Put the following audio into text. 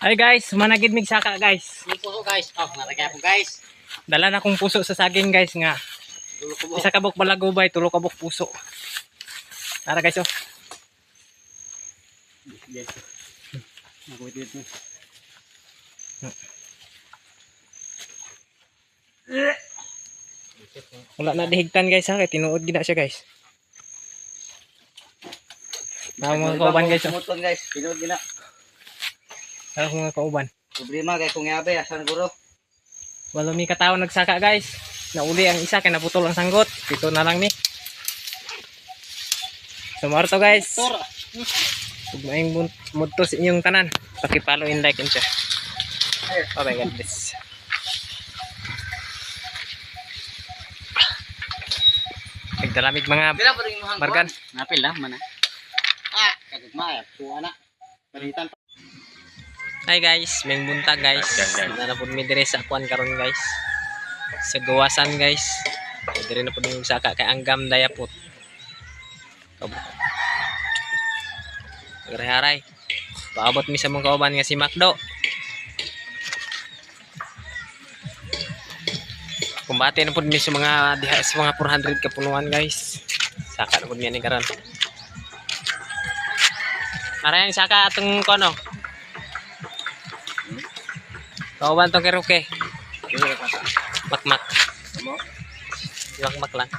Ay guys, managid mig saka guys. Puso guys. Oh, naragay po guys. Dala na kong puso sa saging guys nga. Tulo ko mo. Isa kabok balagubay, tulo kabok puso. Tara guys oh. Yes. Nakuwit dito. Wala na dihigtan guys ha, kay tinuod gina siya guys. Tara mga kauban guys oh. Sumuton guys. Pinood gina. Tara mga kauban. Problema kay kung yabe asan guro. Walo mi katao nagsaka guys. Nauli ang isa kay naputol ang sanggot. Pito na lang ni. Sumarto guys. Tor. Ug maayong mudto sa inyong tanan. Paki-follow and like and share. Oh my god this. Nagdalamig mga Dira pa rin mo hangko. Margan. Napil na man. Ah, kagugma ya. Tuwa na. Palitan pa. Hi guys, may buntag guys. Na pud mi dire sa kuan karon guys. Sa gawasan guys. Dire na pud mi saka kay Anggam Dayapot. Haray-haray. Paabot mi sa mga kauban nga si Macdo. Kumbate na pud mi sa mga diha sa mga 400 ka punuan guys. Saka na pud mi ani karon. Aray ang saka atong kono. Kauban tong keruke. Makmak. Mo? Makmak lang.